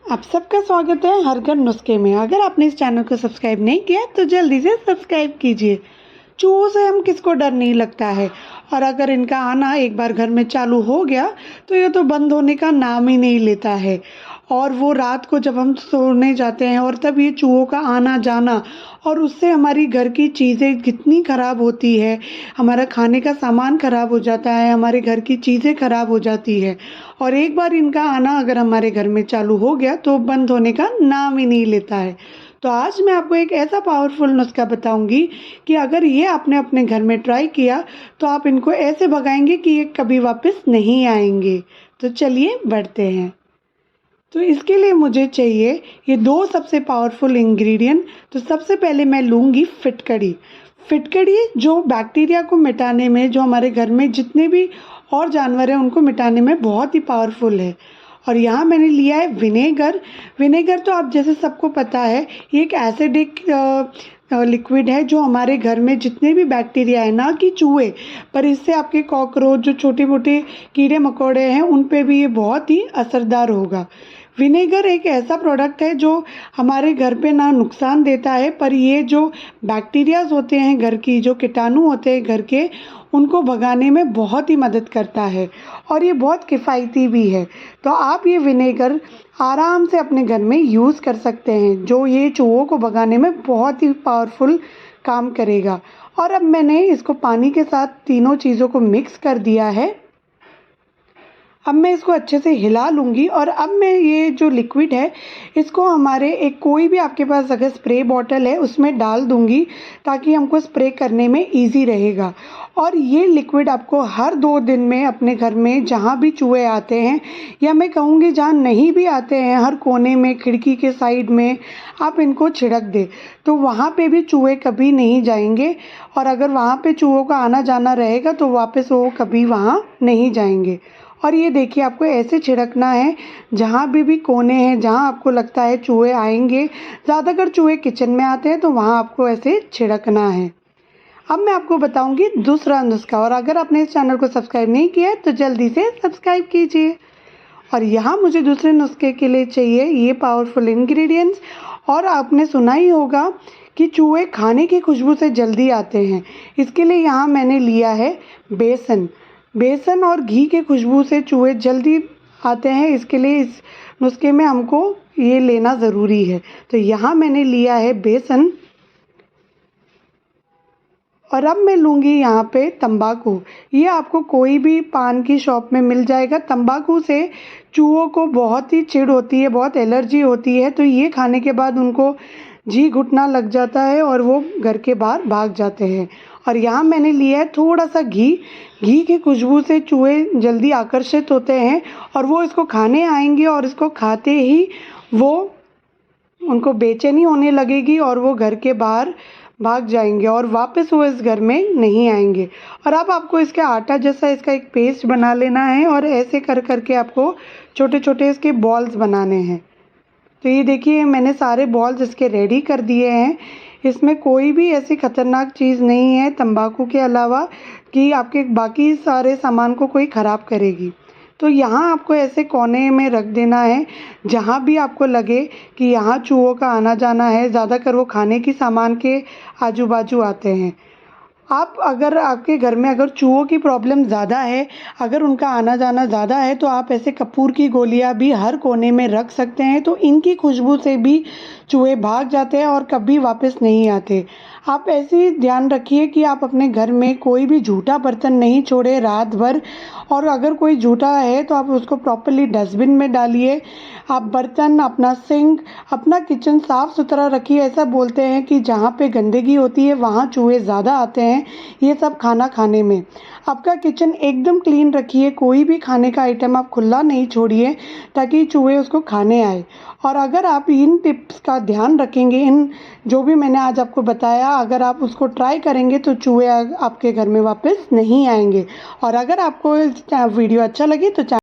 आप सबका स्वागत है हर घर नुस्खे में। अगर आपने इस चैनल को सब्सक्राइब नहीं किया तो जल्दी से सब्सक्राइब कीजिए। चूहों से हम किसको डर नहीं लगता है, और अगर इनका आना एक बार घर में चालू हो गया तो ये तो बंद होने का नाम ही नहीं लेता है। और वो रात को जब हम सोने जाते हैं और तब ये चूहों का आना जाना, और उससे हमारी घर की चीज़ें कितनी ख़राब होती है। हमारा खाने का सामान ख़राब हो जाता है, हमारे घर की चीज़ें ख़राब हो जाती है। और एक बार इनका आना अगर हमारे घर में चालू हो गया तो बंद होने का नाम ही नहीं लेता है। तो आज मैं आपको एक ऐसा पावरफुल नुस्खा बताऊंगी कि अगर ये आपने अपने घर में ट्राई किया तो आप इनको ऐसे भगाएंगे कि ये कभी वापस नहीं आएंगे। तो चलिए बढ़ते हैं। तो इसके लिए मुझे चाहिए ये दो सबसे पावरफुल इंग्रेडिएंट। तो सबसे पहले मैं लूँगी फिटकड़ी। फिटकड़ी जो बैक्टीरिया को मिटाने में, जो हमारे घर में जितने भी और जानवर हैं उनको मिटाने में बहुत ही पावरफुल है। और यहाँ मैंने लिया है विनेगर। विनेगर तो आप जैसे सबको पता है ये एक एसिडिक लिक्विड है जो हमारे घर में जितने भी बैक्टीरिया है, ना कि चूहे, पर इससे आपके कॉकरोच जो छोटे मोटे कीड़े मकोड़े हैं उन पे भी ये बहुत ही असरदार होगा। विनेगर एक ऐसा प्रोडक्ट है जो हमारे घर पे ना नुकसान देता है, पर ये जो बैक्टीरियाज होते हैं घर की, जो कीटाणु होते हैं घर के, उनको भगाने में बहुत ही मदद करता है। और ये बहुत किफ़ायती भी है। तो आप ये विनेगर आराम से अपने घर में यूज़ कर सकते हैं, जो ये चूहों को भगाने में बहुत ही पावरफुल काम करेगा। और अब मैंने इसको पानी के साथ तीनों चीज़ों को मिक्स कर दिया है। अब मैं इसको अच्छे से हिला लूँगी और अब मैं ये जो लिक्विड है इसको हमारे एक कोई भी आपके पास अगर स्प्रे बॉटल है उसमें डाल दूँगी, ताकि हमको स्प्रे करने में इजी रहेगा। और ये लिक्विड आपको हर 2 दिन में अपने घर में जहाँ भी चूहे आते हैं, या मैं कहूँगी जहाँ नहीं भी आते हैं, हर कोने में, खिड़की के साइड में आप इनको छिड़क दें, तो वहाँ पे भी चूहे कभी नहीं जाएंगे। और अगर वहाँ पे चूहों का आना जाना रहेगा तो वापस वो कभी वहाँ नहीं जाएंगे। और ये देखिए आपको ऐसे छिड़कना है जहाँ भी कोने हैं जहाँ आपको लगता है चूहे आएंगे। ज़्यादातर चूहे किचन में आते हैं तो वहाँ आपको ऐसे छिड़कना है। अब मैं आपको बताऊंगी दूसरा नुस्खा, और अगर आपने इस चैनल को सब्सक्राइब नहीं किया है तो जल्दी से सब्सक्राइब कीजिए। और यहाँ मुझे दूसरे नुस्खे के लिए चाहिए ये पावरफुल इंग्रेडिएंट्स। और आपने सुना ही होगा कि चूहे खाने की खुशबू से जल्दी आते हैं। इसके लिए यहाँ मैंने लिया है बेसन। बेसन और घी के खुशबू से चूहे जल्दी आते हैं, इसके लिए इस नुस्खे में हमको ये लेना ज़रूरी है। तो यहाँ मैंने लिया है बेसन। और अब मैं लूँगी यहाँ पे तंबाकू। ये आपको कोई भी पान की शॉप में मिल जाएगा। तंबाकू से चूहों को बहुत ही चिढ़ होती है, बहुत एलर्जी होती है, तो ये खाने के बाद उनको जी घुटना लग जाता है और वो घर के बाहर भाग जाते हैं। और यहाँ मैंने लिया है थोड़ा सा घी। घी की खुशबू से चूहे जल्दी आकर्षित होते हैं और वो इसको खाने आएंगे, और इसको खाते ही वो उनको बेचैनी होने लगेगी और वो घर के बाहर भाग जाएंगे और वापस वो इस घर में नहीं आएंगे। और अब आपको इसके आटा जैसा इसका एक पेस्ट बना लेना है, और ऐसे कर करके आपको छोटे छोटे इसके बॉल्स बनाने हैं। तो ये देखिए मैंने सारे बॉल्स इसके रेडी कर दिए हैं। इसमें कोई भी ऐसी ख़तरनाक चीज़ नहीं है तंबाकू के अलावा कि आपके बाकी सारे सामान को कोई ख़राब करेगी। तो यहाँ आपको ऐसे कोने में रख देना है जहाँ भी आपको लगे कि यहाँ चूहों का आना जाना है। ज़्यादातर वो खाने की सामान के आजू बाजू आते हैं। आप अगर आपके घर में अगर चूहों की प्रॉब्लम ज़्यादा है, अगर उनका आना जाना ज़्यादा है, तो आप ऐसे कपूर की गोलियां भी हर कोने में रख सकते हैं। तो इनकी खुशबू से भी चूहे भाग जाते हैं और कभी वापस नहीं आते। आप ऐसे ही ध्यान रखिए कि आप अपने घर में कोई भी झूठा बर्तन नहीं छोड़े रात भर, और अगर कोई झूठा है तो आप उसको प्रॉपरली डस्टबिन में डालिए। आप बर्तन, अपना सिंक, अपना किचन साफ़ सुथरा रखिए। ऐसा बोलते हैं कि जहाँ पे गंदगी होती है वहाँ चूहे ज़्यादा आते हैं, ये सब खाना खाने में। आपका किचन एकदम क्लीन रखिए। कोई भी खाने का आइटम आप खुला नहीं छोड़िए ताकि चूहे उसको खाने आए। और अगर आप इन टिप्स का ध्यान रखेंगे, इन जो भी मैंने आज आपको बताया, अगर आप उसको ट्राई करेंगे तो चूहे आपके घर में वापस नहीं आएंगे। और अगर आपको वीडियो अच्छा लगे तो